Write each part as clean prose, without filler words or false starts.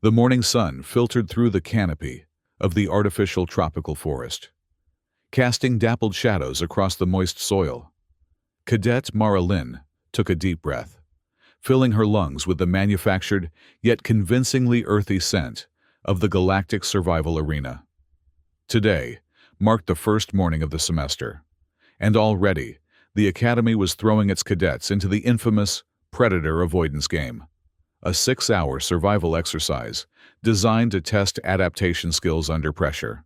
The morning sun filtered through the canopy of the artificial tropical forest, casting dappled shadows across the moist soil. Cadet Mara Lynn took a deep breath, filling her lungs with the manufactured yet convincingly earthy scent of the galactic survival arena. Today marked the first morning of the semester, and already the Academy was throwing its cadets into the infamous Predator Avoidance game, a 6-hour survival exercise designed to test adaptation skills under pressure.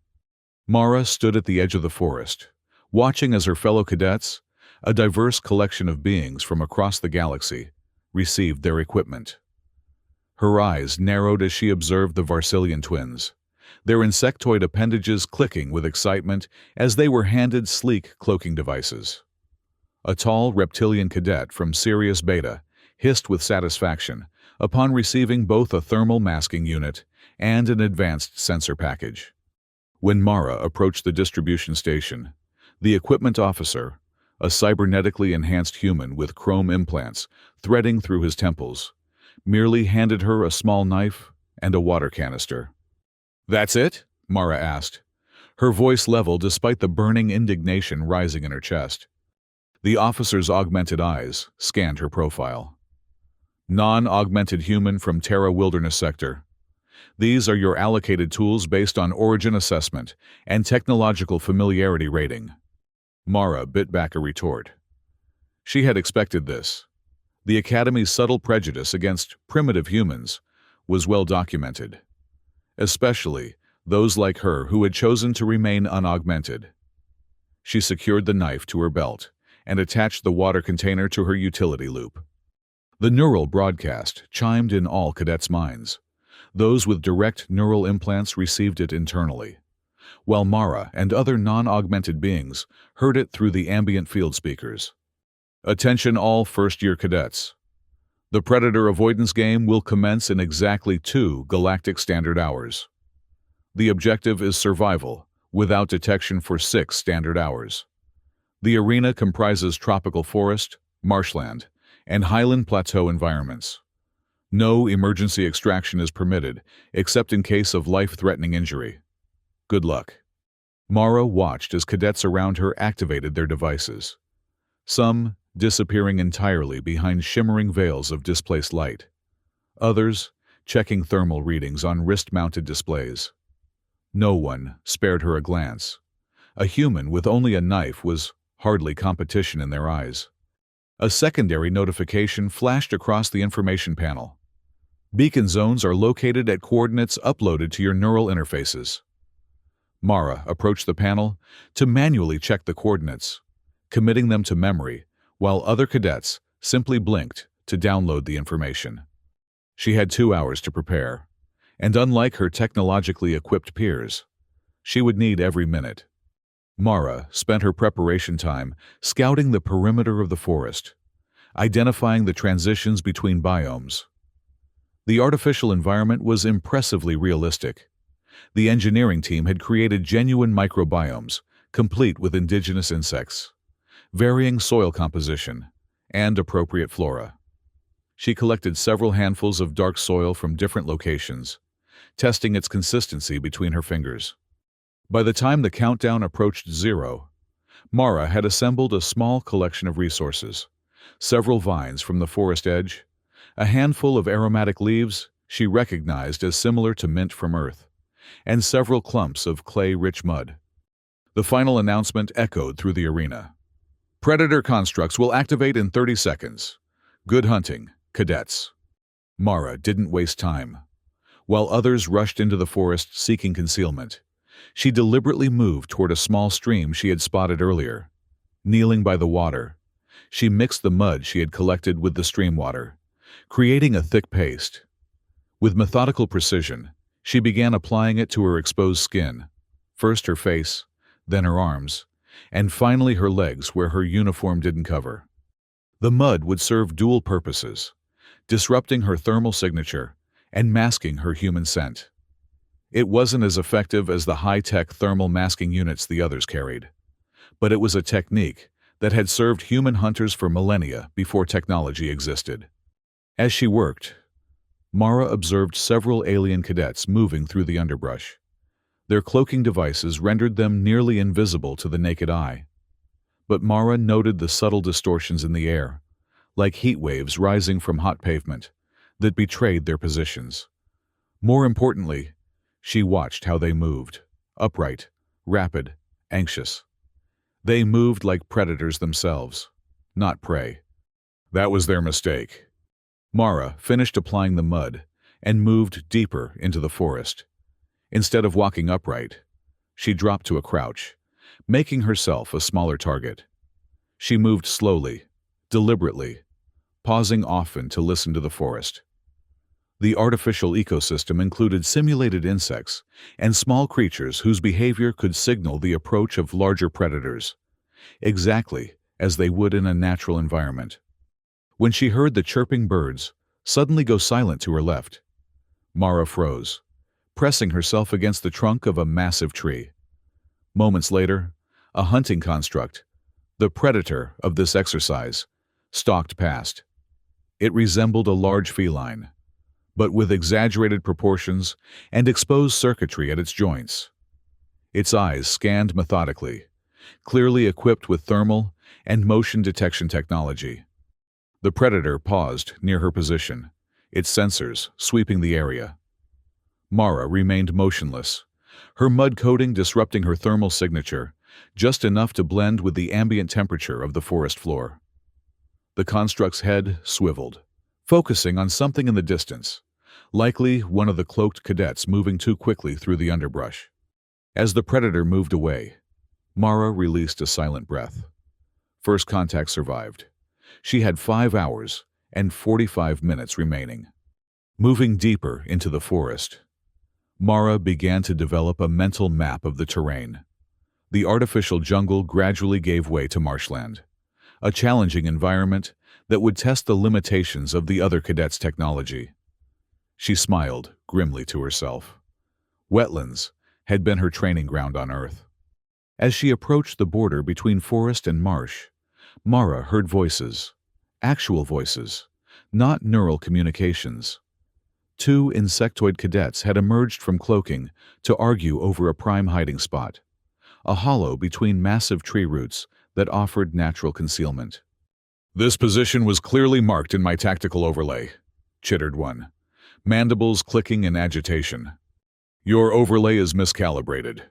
Mara stood at the edge of the forest, watching as her fellow cadets, a diverse collection of beings from across the galaxy, received their equipment. Her eyes narrowed as she observed the Varsilian twins, their insectoid appendages clicking with excitement as they were handed sleek cloaking devices. A tall reptilian cadet from Sirius Beta hissed with satisfaction upon receiving both a thermal masking unit and an advanced sensor package. When Mara approached the distribution station, the equipment officer, a cybernetically enhanced human with chrome implants threading through his temples, merely handed her a small knife and a water canister. "That's it?" Mara asked, her voice level despite the burning indignation rising in her chest. The officer's augmented eyes scanned her profile. "Non-augmented human from Terra Wilderness Sector. These are your allocated tools based on origin assessment and technological familiarity rating." Mara bit back a retort. She had expected this. The Academy's subtle prejudice against primitive humans was well documented, especially those like her who had chosen to remain unaugmented. She secured the knife to her belt and attached the water container to her utility loop. The neural broadcast chimed in all cadets' minds. Those with direct neural implants received it internally, while Mara and other non-augmented beings heard it through the ambient field speakers. "Attention all first-year cadets. The Predator Avoidance game will commence in exactly 2 galactic standard hours. The objective is survival without detection for 6 standard hours. The arena comprises tropical forest, marshland, and highland plateau environments. No emergency extraction is permitted except in case of life-threatening injury. Good luck." Mara watched as cadets around her activated their devices, some disappearing entirely behind shimmering veils of displaced light, others checking thermal readings on wrist-mounted displays. No one spared her a glance. A human with only a knife was hardly competition in their eyes. A secondary notification flashed across the information panel. "Beacon zones are located at coordinates uploaded to your neural interfaces." Mara approached the panel to manually check the coordinates, committing them to memory, while other cadets simply blinked to download the information. She had 2 hours to prepare, and unlike her technologically equipped peers, she would need every minute. Mara spent her preparation time scouting the perimeter of the forest, identifying the transitions between biomes. The artificial environment was impressively realistic. The engineering team had created genuine microbiomes, complete with indigenous insects, varying soil composition, and appropriate flora. She collected several handfuls of dark soil from different locations, testing its consistency between her fingers. By the time the countdown approached 0, Mara had assembled a small collection of resources: several vines from the forest edge, a handful of aromatic leaves she recognized as similar to mint from Earth, and several clumps of clay-rich mud. The final announcement echoed through the arena. "Predator constructs will activate in 30 seconds. Good hunting, cadets." Mara didn't waste time. While others rushed into the forest seeking concealment, she deliberately moved toward a small stream she had spotted earlier. Kneeling by the water, she mixed the mud she had collected with the stream water, creating a thick paste. With methodical precision, she began applying it to her exposed skin, first her face, then her arms, and finally her legs where her uniform didn't cover. The mud would serve dual purposes, disrupting her thermal signature and masking her human scent. It wasn't as effective as the high-tech thermal masking units the others carried, but it was a technique that had served human hunters for millennia before technology existed. As she worked, Mara observed several alien cadets moving through the underbrush. Their cloaking devices rendered them nearly invisible to the naked eye. But Mara noted the subtle distortions in the air, like heat waves rising from hot pavement, that betrayed their positions. More importantly, she watched how they moved, upright, rapid, anxious. They moved like predators themselves, not prey. That was their mistake. Mara finished applying the mud and moved deeper into the forest. Instead of walking upright, she dropped to a crouch, making herself a smaller target. She moved slowly, deliberately, pausing often to listen to the forest. The artificial ecosystem included simulated insects and small creatures whose behavior could signal the approach of larger predators, exactly as they would in a natural environment. When she heard the chirping birds suddenly go silent to her left, Mara froze, pressing herself against the trunk of a massive tree. Moments later, a hunting construct, the predator of this exercise, stalked past. It resembled a large feline, but with exaggerated proportions and exposed circuitry at its joints. Its eyes scanned methodically, clearly equipped with thermal and motion detection technology. The predator paused near her position, its sensors sweeping the area. Mara remained motionless, her mud coating disrupting her thermal signature, just enough to blend with the ambient temperature of the forest floor. The construct's head swiveled, focusing on something in the distance, likely one of the cloaked cadets moving too quickly through the underbrush. As the predator moved away, Mara released a silent breath. First contact survived. She had 5 hours and 45 minutes remaining. Moving deeper into the forest, Mara began to develop a mental map of the terrain. The artificial jungle gradually gave way to marshland, a challenging environment that would test the limitations of the other cadets' technology. She smiled grimly to herself. Wetlands had been her training ground on Earth. As she approached the border between forest and marsh, Mara heard voices, actual voices, not neural communications. 2 insectoid cadets had emerged from cloaking to argue over a prime hiding spot, a hollow between massive tree roots that offered natural concealment. "This position was clearly marked in my tactical overlay," chittered one, mandibles clicking in agitation. "Your overlay is miscalibrated.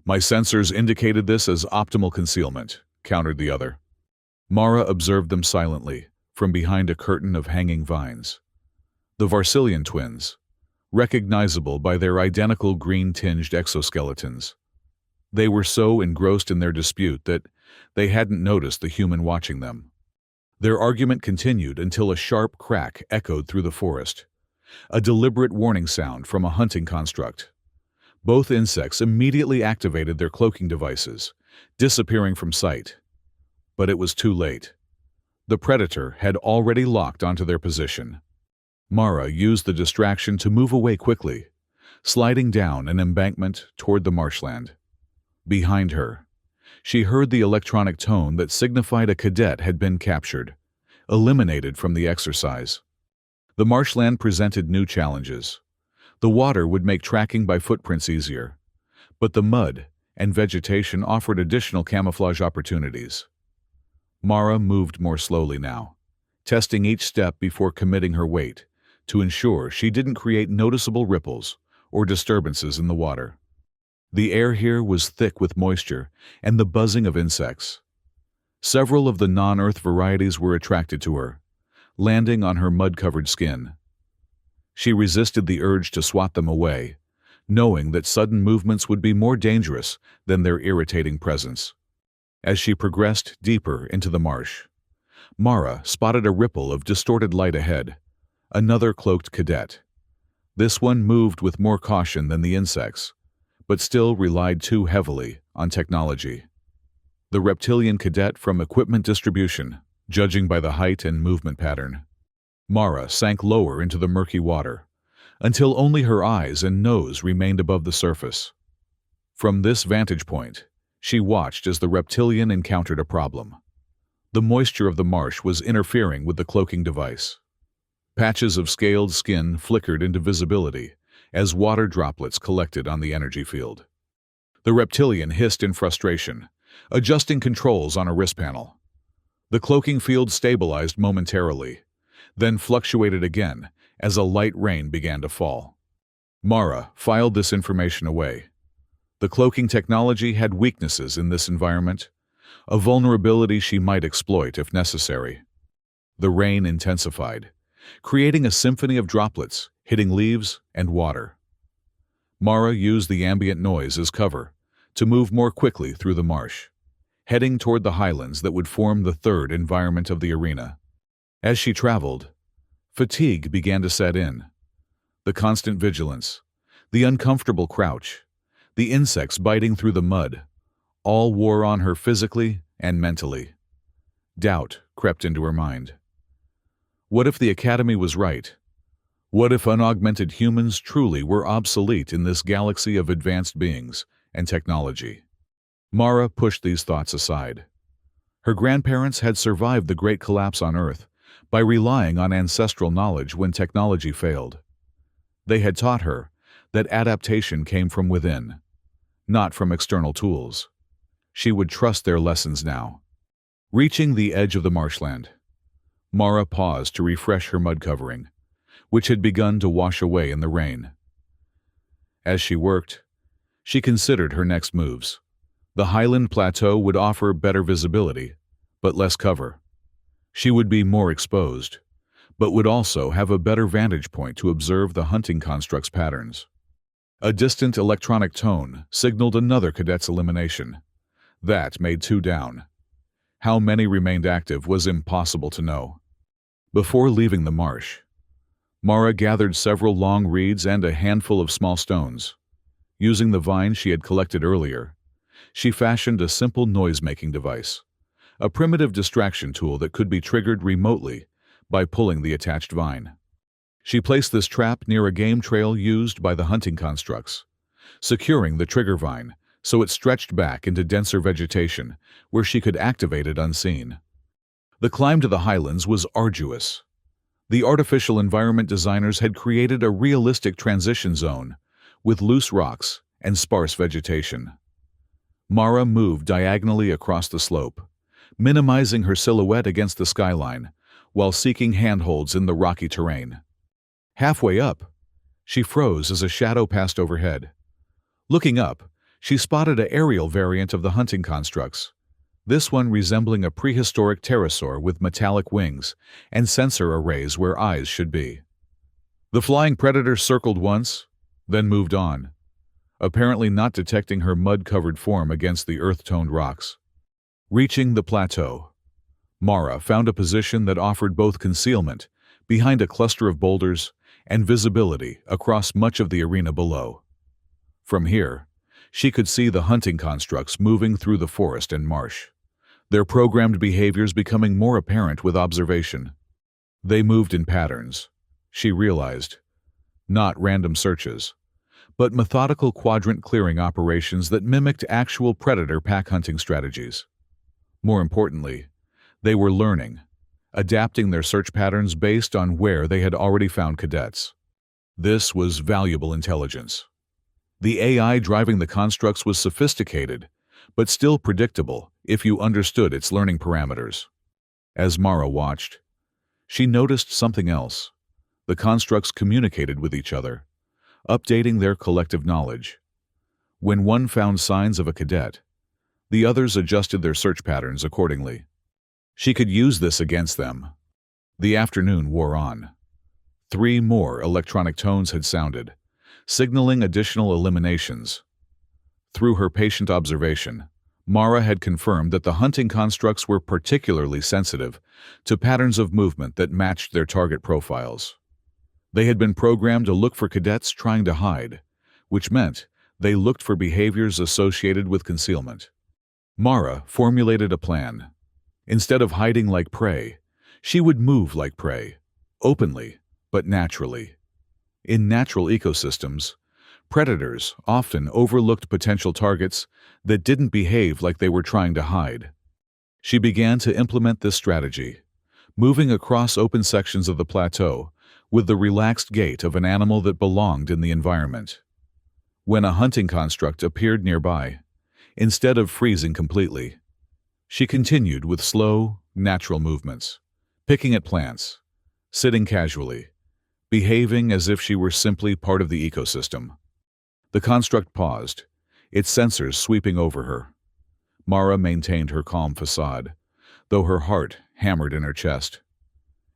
My sensors indicated this as optimal concealment," countered the other. Mara observed them silently, from behind a curtain of hanging vines. The Varsilian twins, recognizable by their identical green-tinged exoskeletons. They were so engrossed in their dispute that they hadn't noticed the human watching them. Their argument continued until a sharp crack echoed through the forest, a deliberate warning sound from a hunting construct. Both insects immediately activated their cloaking devices, disappearing from sight. But it was too late. The predator had already locked onto their position. Mara used the distraction to move away quickly, sliding down an embankment toward the marshland. Behind her, she heard the electronic tone that signified a cadet had been captured, eliminated from the exercise. The marshland presented new challenges. The water would make tracking by footprints easier, but the mud and vegetation offered additional camouflage opportunities. Mara moved more slowly now, testing each step before committing her weight to ensure she didn't create noticeable ripples or disturbances in the water. The air here was thick with moisture and the buzzing of insects. Several of the non-Earth varieties were attracted to her, landing on her mud-covered skin. She resisted the urge to swat them away, knowing that sudden movements would be more dangerous than their irritating presence. As she progressed deeper into the marsh, Mara spotted a ripple of distorted light ahead, another cloaked cadet. This one moved with more caution than the insects, but still relied too heavily on technology. The reptilian cadet from equipment distribution, judging by the height and movement pattern. Mara sank lower into the murky water, until only her eyes and nose remained above the surface. From this vantage point, she watched as the reptilian encountered a problem. The moisture of the marsh was interfering with the cloaking device. Patches of scaled skin flickered into visibility as water droplets collected on the energy field. The reptilian hissed in frustration, adjusting controls on a wrist panel. The cloaking field stabilized momentarily, then fluctuated again as a light rain began to fall. Mara filed this information away. The cloaking technology had weaknesses in this environment, a vulnerability she might exploit if necessary. The rain intensified, creating a symphony of droplets hitting leaves and water. Mara used the ambient noise as cover to move more quickly through the marsh, heading toward the highlands that would form the third environment of the arena. As she traveled, fatigue began to set in. The constant vigilance, the uncomfortable crouch, the insects biting through the mud, all wore on her physically and mentally. Doubt crept into her mind. What if the Academy was right? What if unaugmented humans truly were obsolete in this galaxy of advanced beings and technology? Mara pushed these thoughts aside. Her grandparents had survived the Great Collapse on Earth by relying on ancestral knowledge when technology failed. They had taught her that adaptation came from within, not from external tools. She would trust their lessons now. Reaching the edge of the marshland, Mara paused to refresh her mud covering, which had begun to wash away in the rain. As she worked, she considered her next moves. The highland plateau would offer better visibility, but less cover. She would be more exposed, but would also have a better vantage point to observe the hunting construct's patterns. A distant electronic tone signaled another cadet's elimination. That made 2 down. How many remained active was impossible to know. Before leaving the marsh, Mara gathered several long reeds and a handful of small stones. Using the vine she had collected earlier, she fashioned a simple noise-making device, a primitive distraction tool that could be triggered remotely by pulling the attached vine. She placed this trap near a game trail used by the hunting constructs, securing the trigger vine so it stretched back into denser vegetation where she could activate it unseen. The climb to the highlands was arduous. The artificial environment designers had created a realistic transition zone with loose rocks and sparse vegetation. Mara moved diagonally across the slope, minimizing her silhouette against the skyline while seeking handholds in the rocky terrain. Halfway up, she froze as a shadow passed overhead. Looking up, she spotted an aerial variant of the hunting constructs, this one resembling a prehistoric pterosaur with metallic wings and sensor arrays where eyes should be. The flying predator circled once, then moved on, apparently not detecting her mud-covered form against the earth-toned rocks. Reaching the plateau, Mara found a position that offered both concealment behind a cluster of boulders and visibility across much of the arena below. From here, she could see the hunting constructs moving through the forest and marsh, their programmed behaviors becoming more apparent with observation. They moved in patterns, she realized, not random searches, but methodical quadrant clearing operations that mimicked actual predator pack hunting strategies. More importantly, they were learning, adapting their search patterns based on where they had already found cadets. This was valuable intelligence. The AI driving the constructs was sophisticated, but still predictable if you understood its learning parameters. As Mara watched, she noticed something else. The constructs communicated with each other, updating their collective knowledge. When one found signs of a cadet, the others adjusted their search patterns accordingly. She could use this against them. The afternoon wore on. 3 more electronic tones had sounded, signaling additional eliminations. Through her patient observation, Mara had confirmed that the hunting constructs were particularly sensitive to patterns of movement that matched their target profiles. They had been programmed to look for cadets trying to hide, which meant they looked for behaviors associated with concealment. Mara formulated a plan. Instead of hiding like prey, she would move like prey, openly but naturally. In natural ecosystems, predators often overlooked potential targets that didn't behave like they were trying to hide. She began to implement this strategy, moving across open sections of the plateau with the relaxed gait of an animal that belonged in the environment. When a hunting construct appeared nearby, instead of freezing completely, she continued with slow, natural movements, picking at plants, sitting casually, behaving as if she were simply part of the ecosystem. The construct paused, its sensors sweeping over her. Mara maintained her calm facade, though her heart hammered in her chest.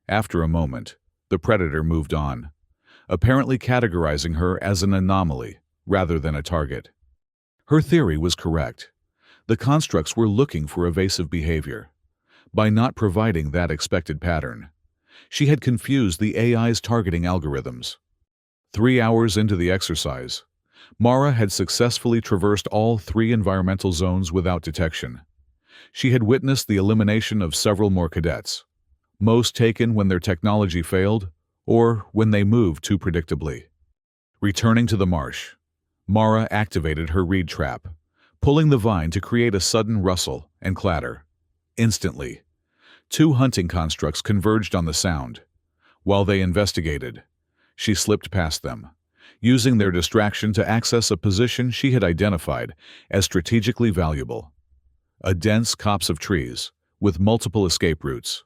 After a moment, the predator moved on, apparently categorizing her as an anomaly rather than a target. Her theory was correct. The constructs were looking for evasive behavior. By not providing that expected pattern, she had confused the AI's targeting algorithms. 3 hours into the exercise, Mara had successfully traversed all 3 environmental zones without detection. She had witnessed the elimination of several more cadets, most taken when their technology failed or when they moved too predictably. Returning to the marsh, Mara activated her reed trap, pulling the vine to create a sudden rustle and clatter. Instantly, 2 hunting constructs converged on the sound. While they investigated, she slipped past them, using their distraction to access a position she had identified as strategically valuable. A dense copse of trees, with multiple escape routes,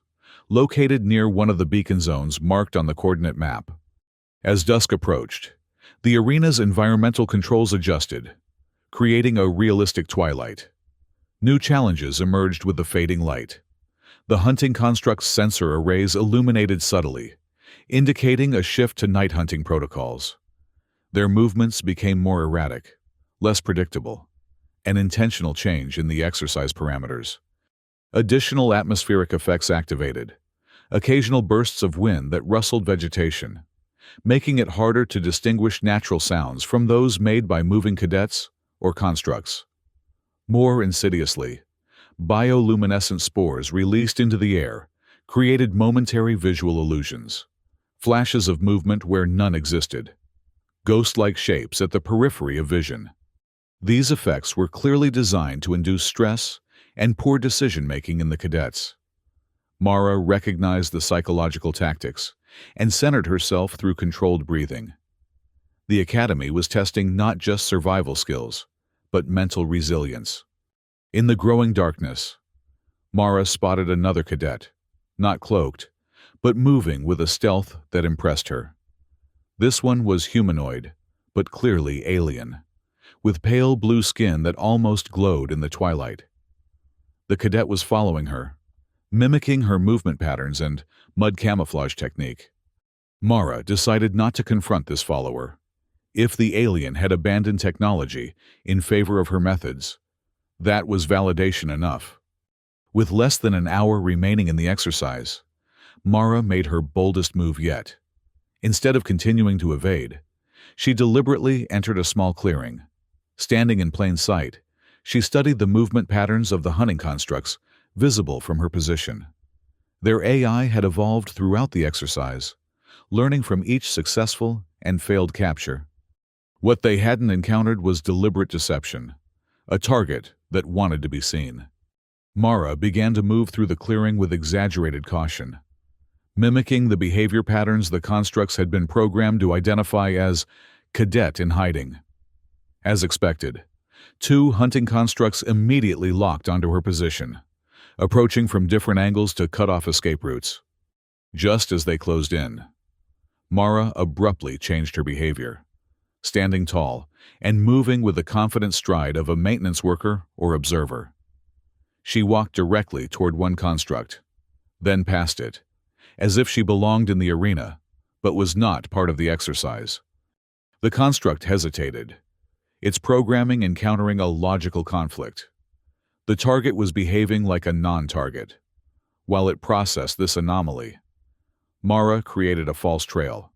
located near one of the beacon zones marked on the coordinate map. As dusk approached, the arena's environmental controls adjusted, creating a realistic twilight. New challenges emerged with the fading light. The hunting construct's sensor arrays illuminated subtly, indicating a shift to night hunting protocols. Their movements became more erratic, less predictable, an intentional change in the exercise parameters. Additional atmospheric effects activated, occasional bursts of wind that rustled vegetation, making it harder to distinguish natural sounds from those made by moving cadets or constructs. More insidiously, bioluminescent spores released into the air created momentary visual illusions, flashes of movement where none existed, ghost-like shapes at the periphery of vision. These effects were clearly designed to induce stress and poor decision-making in the cadets. Mara recognized the psychological tactics and centered herself through controlled breathing. The academy was testing not just survival skills, but mental resilience. In the growing darkness, Mara spotted another cadet, not cloaked, but moving with a stealth that impressed her. This one was humanoid, but clearly alien, with pale blue skin that almost glowed in the twilight. The cadet was following her, mimicking her movement patterns and mud camouflage technique. Mara decided not to confront this follower. If the alien had abandoned technology in favor of her methods, that was validation enough. With less than an hour remaining in the exercise, Mara made her boldest move yet. Instead of continuing to evade, she deliberately entered a small clearing. Standing in plain sight, she studied the movement patterns of the hunting constructs visible from her position. Their AI had evolved throughout the exercise, learning from each successful and failed capture. What they hadn't encountered was deliberate deception, a target that wanted to be seen. Mara began to move through the clearing with exaggerated caution, mimicking the behavior patterns the constructs had been programmed to identify as cadet in hiding. As expected, 2 hunting constructs immediately locked onto her position, approaching from different angles to cut off escape routes. Just as they closed in, Mara abruptly changed her behavior, standing tall and moving with the confident stride of a maintenance worker or observer. She walked directly toward one construct, then past it, as if she belonged in the arena, but was not part of the exercise. The construct hesitated, its programming encountering a logical conflict. The target was behaving like a non-target. While it processed this anomaly, Mara created a false trail,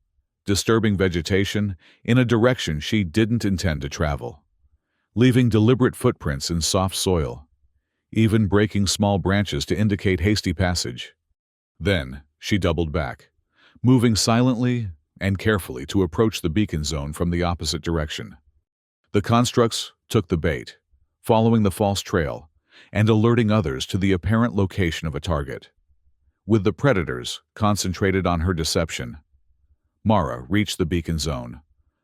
disturbing vegetation in a direction she didn't intend to travel, leaving deliberate footprints in soft soil, even breaking small branches to indicate hasty passage. Then she doubled back, moving silently and carefully to approach the beacon zone from the opposite direction. The constructs took the bait, following the false trail and alerting others to the apparent location of a target. With the predators concentrated on her deception, Mara reached the beacon zone,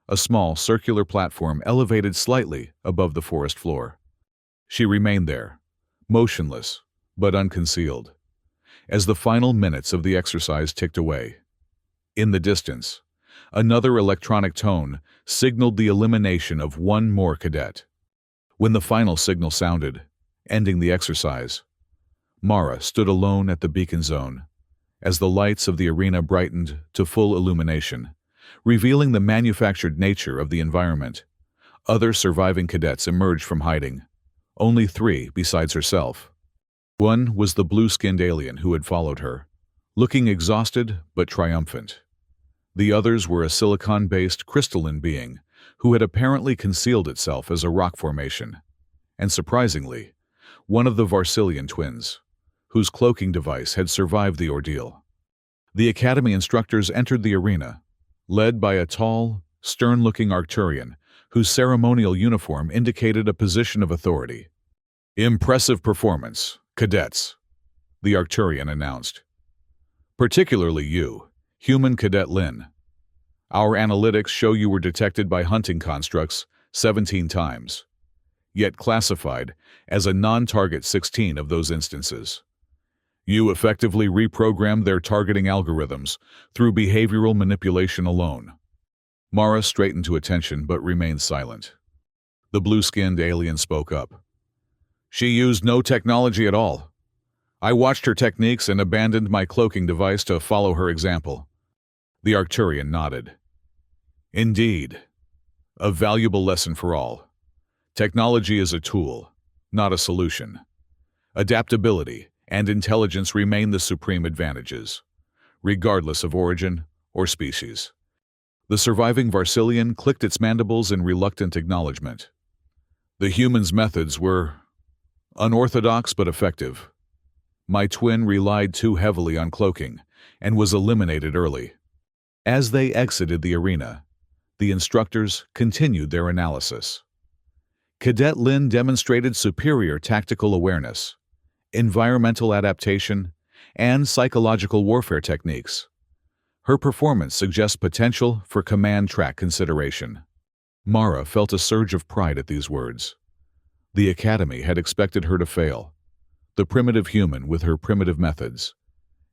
a small circular platform elevated slightly above the forest floor. She remained there, motionless but unconcealed, as the final minutes of the exercise ticked away. In the distance, another electronic tone signaled the elimination of one more cadet. When the final signal sounded, ending the exercise, Mara stood alone at the beacon zone, as the lights of the arena brightened to full illumination, revealing the manufactured nature of the environment. Other surviving cadets emerged from hiding, only 3 besides herself. One was the blue-skinned alien who had followed her, looking exhausted but triumphant. The others were a silicon-based crystalline being who had apparently concealed itself as a rock formation, and surprisingly, one of the Varsilian twins, whose cloaking device had survived the ordeal. The Academy instructors entered the arena, led by a tall, stern-looking Arcturian whose ceremonial uniform indicated a position of authority. "Impressive performance, cadets," the Arcturian announced. "Particularly you, Human Cadet Lin. Our analytics show you were detected by hunting constructs 17 times, yet classified as a non-target 16 of those instances. You effectively reprogrammed their targeting algorithms through behavioral manipulation alone." Mara straightened to attention but remained silent. The blue-skinned alien spoke up. "She used no technology at all. I watched her techniques and abandoned my cloaking device to follow her example." The Arcturian nodded. "Indeed. A valuable lesson for all. Technology is a tool, not a solution. Adaptability and intelligence remain the supreme advantages, regardless of origin or species." The surviving Varsilian clicked its mandibles in reluctant acknowledgement. "The humans' methods were unorthodox but effective. My twin relied too heavily on cloaking and was eliminated early." As they exited the arena, the instructors continued their analysis. Cadet Lin demonstrated superior tactical awareness, environmental adaptation, and psychological warfare techniques. Her performance suggests potential for command track consideration. Mara felt a surge of pride at these words. The Academy had expected her to fail, the primitive human with her primitive methods.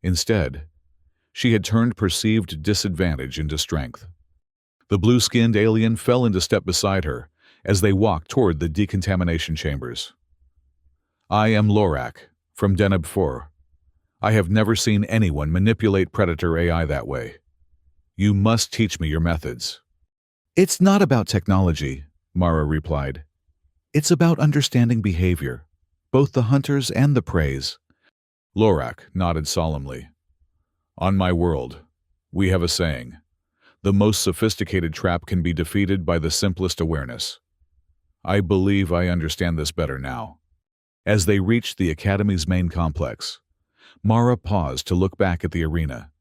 Instead, she had turned perceived disadvantage into strength. The blue-skinned alien fell into step beside her as they walked toward the decontamination chambers. "I am Lorak, from Deneb 4. I have never seen anyone manipulate Predator AI that way. You must teach me your methods." "It's not about technology," Mara replied. "It's about understanding behavior, both the hunters and the preys." Lorak nodded solemnly. "On my world, we have a saying. The most sophisticated trap can be defeated by the simplest awareness. I believe I understand this better now." As they reached the Academy's main complex, Mara paused to look back at the arena,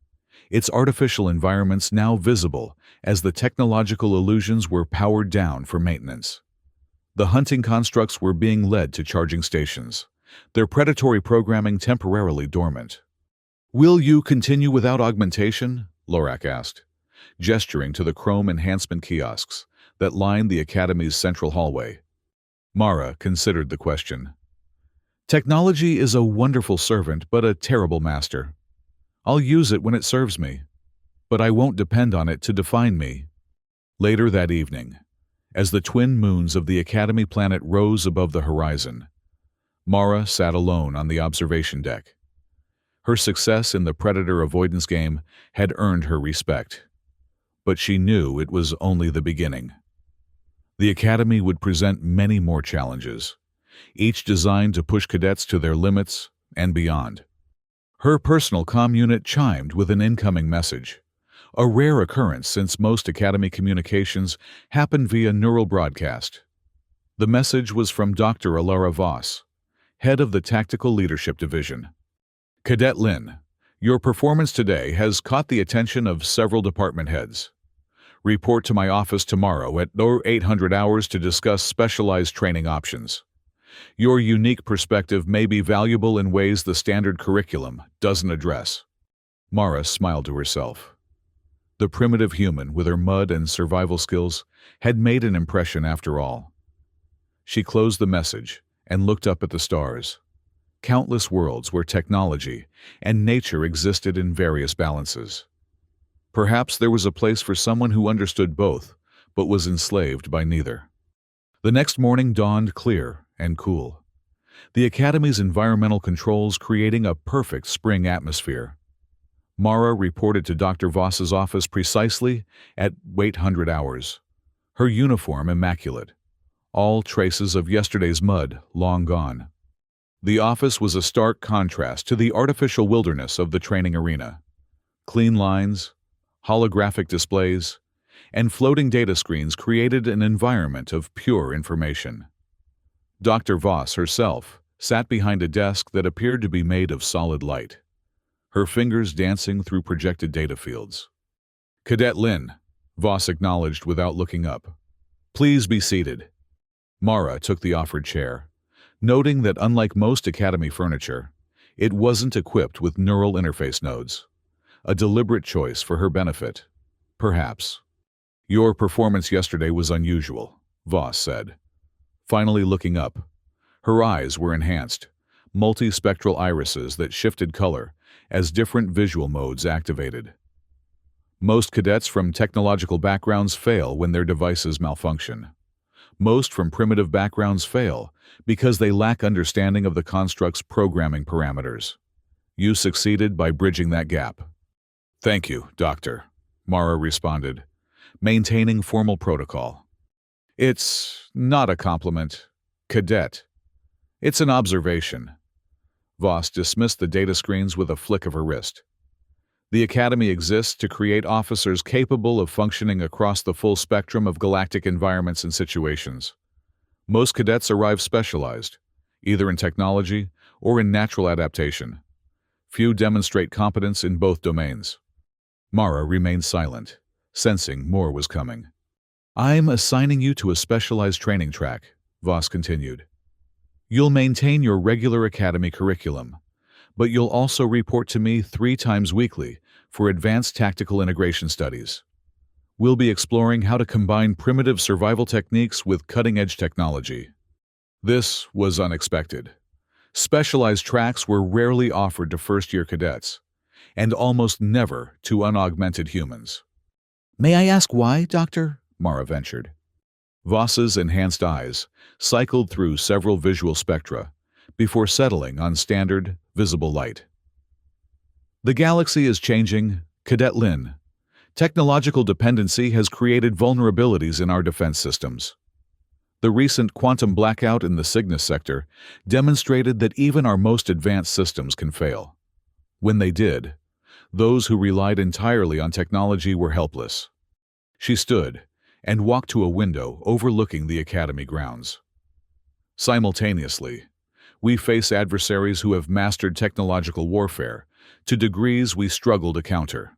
its artificial environments now visible as the technological illusions were powered down for maintenance. The hunting constructs were being led to charging stations, their predatory programming temporarily dormant. "Will you continue without augmentation?" Lorak asked, gesturing to the chrome enhancement kiosks that lined the Academy's central hallway. Mara considered the question. "Technology is a wonderful servant but a terrible master. I'll use it when it serves me, but I won't depend on it to define me." Later that evening, as the twin moons of the Academy planet rose above the horizon, Mara sat alone on the observation deck. Her success in the Predator Avoidance game had earned her respect, but she knew it was only the beginning. The Academy would present many more challenges, each designed to push cadets to their limits and beyond. Her personal comm unit chimed with an incoming message, a rare occurrence since most Academy communications happen via neural broadcast. The message was from Dr. Alara Voss, head of the Tactical Leadership Division. "Cadet Lin, your performance today has caught the attention of several department heads. Report to my office tomorrow at 800 hours to discuss specialized training options. Your unique perspective may be valuable in ways the standard curriculum doesn't address." Mara smiled to herself. The primitive human, with her mud and survival skills, had made an impression after all. She closed the message and looked up at the stars. Countless worlds where technology and nature existed in various balances. Perhaps there was a place for someone who understood both, but was enslaved by neither. The next morning dawned clear and cool. The Academy's environmental controls creating a perfect spring atmosphere. Mara reported to Dr. Voss's office precisely at 800 hours. Her uniform immaculate. All traces of yesterday's mud long gone. The office was a stark contrast to the artificial wilderness of the training arena. Clean lines, holographic displays, and floating data screens created an environment of pure information. Dr. Voss herself sat behind a desk that appeared to be made of solid light, her fingers dancing through projected data fields. "Cadet Lin," Voss acknowledged without looking up. "Please be seated." Mara took the offered chair, noting that unlike most Academy furniture, it wasn't equipped with neural interface nodes. A deliberate choice for her benefit, perhaps. "Your performance yesterday was unusual," Voss said. Finally looking up, her eyes were enhanced, multispectral irises that shifted color as different visual modes activated. Most cadets from technological backgrounds fail when their devices malfunction. Most from primitive backgrounds fail because they lack understanding of the construct's programming parameters. You succeeded by bridging that gap. "Thank you, Doctor," Mara responded, maintaining formal protocol. "It's not a compliment, Cadet. It's an observation." Voss dismissed the data screens with a flick of her wrist. The Academy exists to create officers capable of functioning across the full spectrum of galactic environments and situations. Most cadets arrive specialized, either in technology or in natural adaptation. Few demonstrate competence in both domains. Mara remained silent, sensing more was coming. "I'm assigning you to a specialized training track," Voss continued. "You'll maintain your regular Academy curriculum, but you'll also report to me 3 times weekly for advanced tactical integration studies. We'll be exploring how to combine primitive survival techniques with cutting-edge technology." This was unexpected. Specialized tracks were rarely offered to first-year cadets, and almost never to unaugmented humans. "May I ask why, Doctor?" Mara ventured. Voss's enhanced eyes cycled through several visual spectra before settling on standard, visible light. "The galaxy is changing, Cadet Lin. Technological dependency has created vulnerabilities in our defense systems. The recent quantum blackout in the Cygnus sector demonstrated that even our most advanced systems can fail. When they did, those who relied entirely on technology were helpless." She stood and walked to a window overlooking the Academy grounds. "Simultaneously, we face adversaries who have mastered technological warfare to degrees we struggle to counter.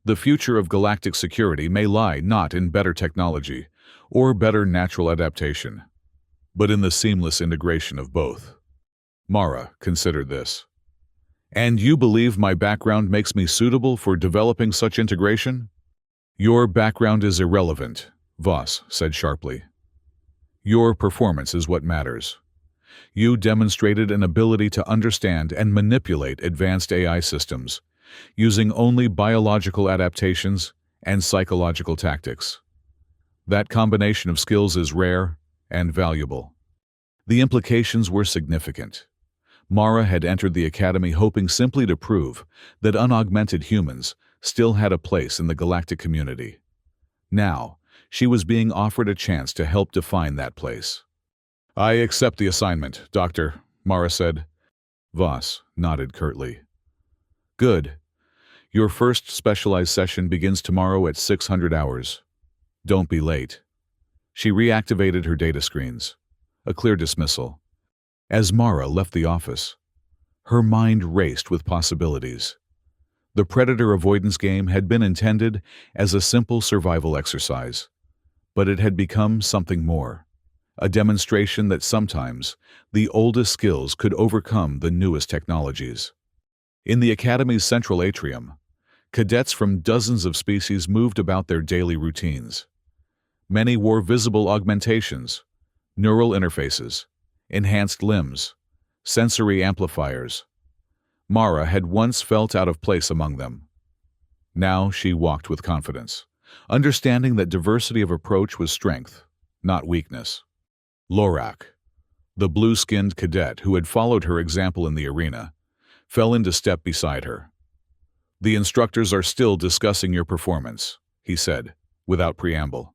The future of galactic security may lie not in better technology or better natural adaptation, but in the seamless integration of both." Mara considered this. "And you believe my background makes me suitable for developing such integration?" "Your background is irrelevant," Voss said sharply. "Your performance is what matters. You demonstrated an ability to understand and manipulate advanced AI systems, using only biological adaptations and psychological tactics. That combination of skills is rare and valuable." The implications were significant. Mara had entered the Academy hoping simply to prove that unaugmented humans still had a place in the galactic community. Now, she was being offered a chance to help define that place. "I accept the assignment, Doctor," Mara said. Voss nodded curtly. "Good. Your first specialized session begins tomorrow at 600 hours. Don't be late." She reactivated her data screens. A clear dismissal. As Mara left the office, her mind raced with possibilities. The Predator avoidance game had been intended as a simple survival exercise, but it had become something more, a demonstration that sometimes the oldest skills could overcome the newest technologies. In the Academy's central atrium, Cadets from dozens of species moved about their daily routines. Many wore visible augmentations, neural interfaces, enhanced limbs, sensory amplifiers. Mara had once felt out of place among them. Now she walked with confidence, understanding that diversity of approach was strength, not weakness. Lorak, the blue-skinned cadet who had followed her example in the arena, fell into step beside her. "The instructors are still discussing your performance," he said, without preamble.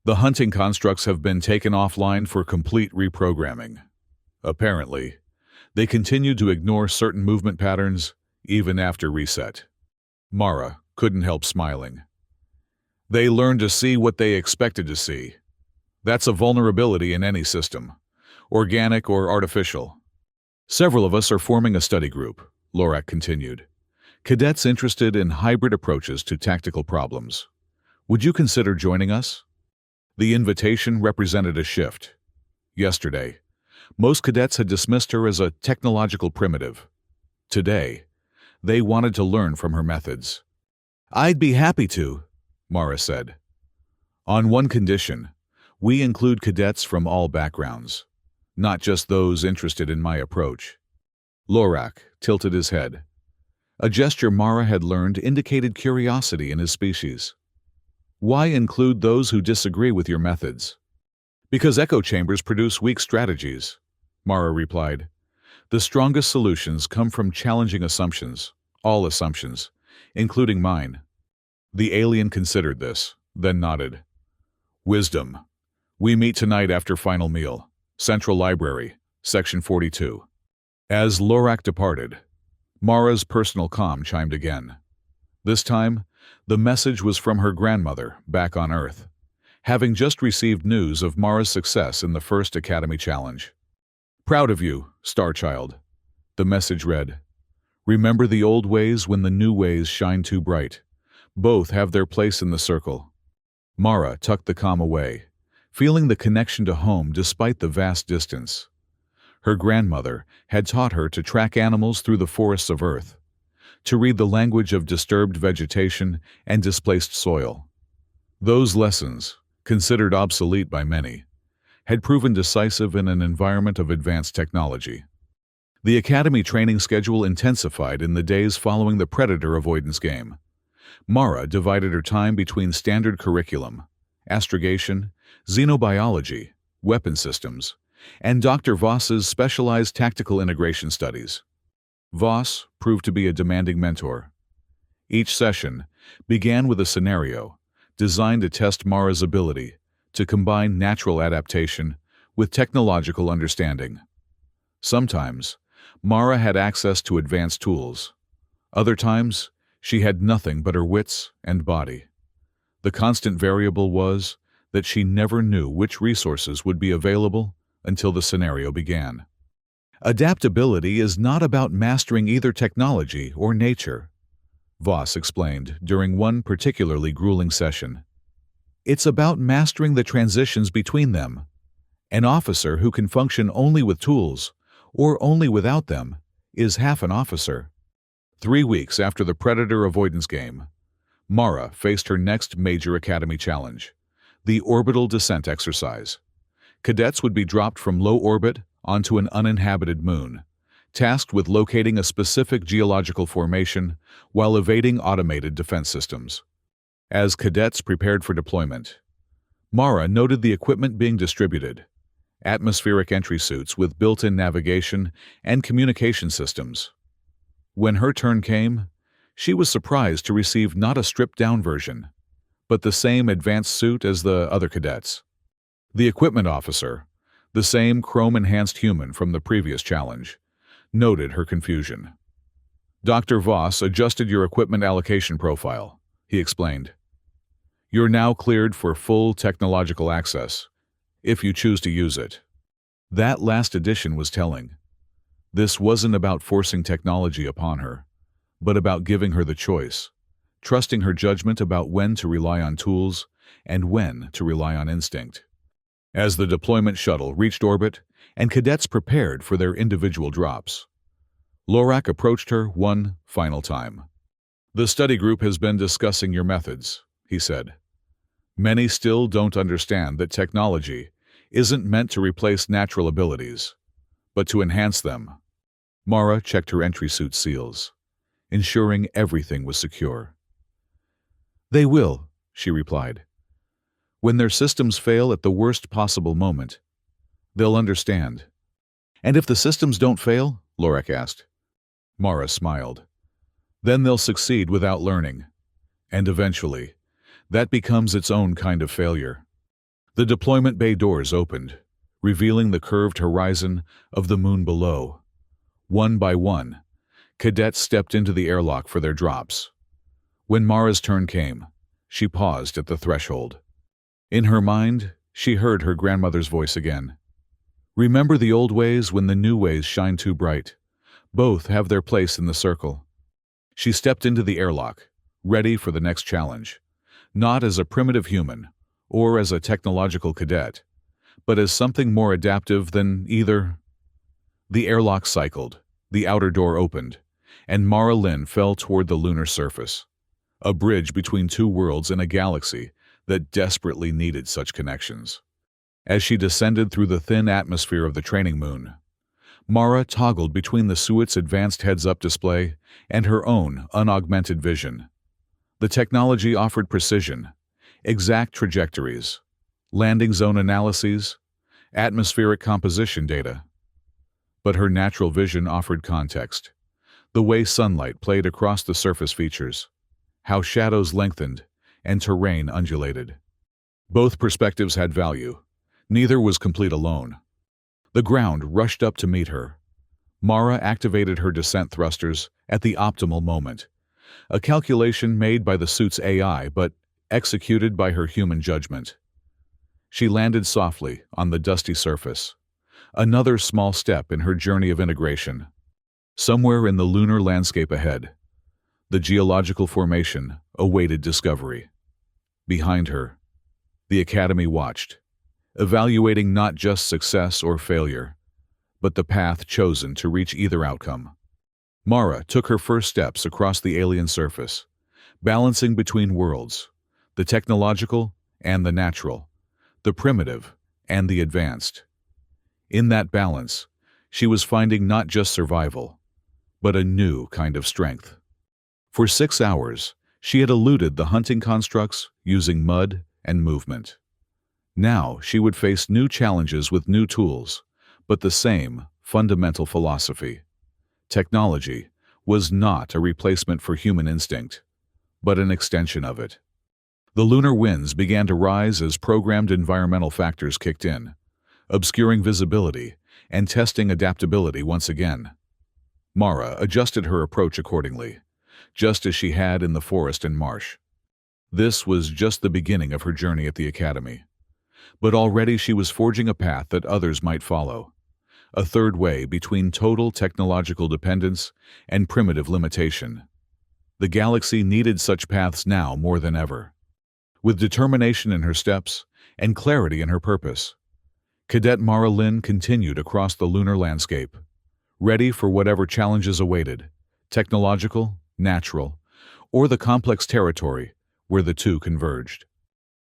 "The hunting constructs have been taken offline for complete reprogramming. Apparently, they continue to ignore certain movement patterns even after reset." Mara couldn't help smiling. "They learned to see what they expected to see. That's a vulnerability in any system, organic or artificial." "Several of us are forming a study group," Lorak continued. "Cadets interested in hybrid approaches to tactical problems. Would you consider joining us?" The invitation represented a shift. Yesterday, most cadets had dismissed her as a technological primitive. Today, they wanted to learn from her methods. "I'd be happy to," Mara said. "On one condition, we include cadets from all backgrounds, not just those interested in my approach." Lorak tilted his head. A gesture Mara had learned indicated curiosity in his species. "Why include those who disagree with your methods?" "Because echo chambers produce weak strategies," Mara replied. "The strongest solutions come from challenging assumptions, all assumptions, including mine." The alien considered this, then nodded. "Wisdom. We meet tonight after final meal. Central Library, Section 42. As Lorak departed, Mara's personal comm chimed again. This time, the message was from her grandmother, back on Earth, having just received news of Mara's success in the first Academy Challenge. "Proud of you, Star Child," the message read. "Remember the old ways when the new ways shine too bright. Both have their place in the circle." Mara tucked the comm away, feeling the connection to home despite the vast distance. Her grandmother had taught her to track animals through the forests of Earth, to read the language of disturbed vegetation and displaced soil. Those lessons, considered obsolete by many, had proven decisive in an environment of advanced technology. The Academy training schedule intensified in the days following the Predator Avoidance game. Mara divided her time between standard curriculum, astrogation, xenobiology, weapon systems, and Dr. Voss's specialized tactical integration studies. Voss proved to be a demanding mentor. Each session began with a scenario designed to test Mara's ability to combine natural adaptation with technological understanding. Sometimes, Mara had access to advanced tools. Other times, she had nothing but her wits and body. The constant variable was that she never knew which resources would be available until the scenario began. "Adaptability is not about mastering either technology or nature," Voss explained during one particularly grueling session. "It's about mastering the transitions between them. An officer who can function only with tools, or only without them, is half an officer." 3 weeks after the Predator Avoidance game, Mara faced her next major Academy challenge, the orbital descent exercise. Cadets would be dropped from low orbit onto an uninhabited moon, tasked with locating a specific geological formation while evading automated defense systems. As cadets prepared for deployment, Mara noted the equipment being distributed: atmospheric entry suits with built-in navigation and communication systems. When her turn came, she was surprised to receive not a stripped-down version, but the same advanced suit as the other cadets. The equipment officer, the same chrome-enhanced human from the previous challenge, noted her confusion. "Dr. Voss adjusted your equipment allocation profile," he explained. "You're now cleared for full technological access, if you choose to use it." That last addition was telling. This wasn't about forcing technology upon her, but about giving her the choice, trusting her judgment about when to rely on tools and when to rely on instinct. As the deployment shuttle reached orbit and cadets prepared for their individual drops, Lorak approached her one final time. "The study group has been discussing your methods," he said. "Many still don't understand that technology isn't meant to replace natural abilities, but to enhance them." Mara checked her entry suit seals, ensuring everything was secure. "They will," she replied. "When their systems fail at the worst possible moment, they'll understand." "And if the systems don't fail?" Lorek asked. Mara smiled. "Then they'll succeed without learning. And eventually, that becomes its own kind of failure." The deployment bay doors opened, revealing the curved horizon of the moon below. One by one, cadets stepped into the airlock for their drops. When Mara's turn came, she paused at the threshold. In her mind, she heard her grandmother's voice again. "Remember the old ways when the new ways shine too bright. Both have their place in the circle." She stepped into the airlock, ready for the next challenge, not as a primitive human or as a technological cadet, but as something more adaptive than either. The airlock cycled, the outer door opened, and Mara Lynn fell toward the lunar surface, a bridge between two worlds in a galaxy that desperately needed such connections. As she descended through the thin atmosphere of the training moon, Mara toggled between the suit's advanced heads-up display and her own unaugmented vision. The technology offered precision, exact trajectories, landing zone analyses, atmospheric composition data. But her natural vision offered context, the way sunlight played across the surface features, how shadows lengthened and terrain undulated. Both perspectives had value. Neither was complete alone. The ground rushed up to meet her. Mara activated her descent thrusters at the optimal moment, a calculation made by the suit's AI but executed by her human judgment. She landed softly on the dusty surface, another small step in her journey of integration. Somewhere in the lunar landscape ahead, the geological formation awaited discovery. Behind her, the Academy watched, evaluating not just success or failure, but the path chosen to reach either outcome. Mara took her first steps across the alien surface, balancing between worlds, the technological and the natural, the primitive and the advanced. In that balance, she was finding not just survival, but a new kind of strength. For 6 hours, she had eluded the hunting constructs using mud and movement. Now she would face new challenges with new tools, but the same fundamental philosophy. Technology was not a replacement for human instinct, but an extension of it. The lunar winds began to rise as programmed environmental factors kicked in, obscuring visibility and testing adaptability once again. Mara adjusted her approach accordingly, just as she had in the forest and marsh. This was just the beginning of her journey at the Academy. But already she was forging a path that others might follow, a third way between total technological dependence and primitive limitation. The galaxy needed such paths now more than ever. With determination in her steps and clarity in her purpose, Cadet Mara Lynn continued across the lunar landscape, ready for whatever challenges awaited, technological, natural, or the complex territory where the two converged.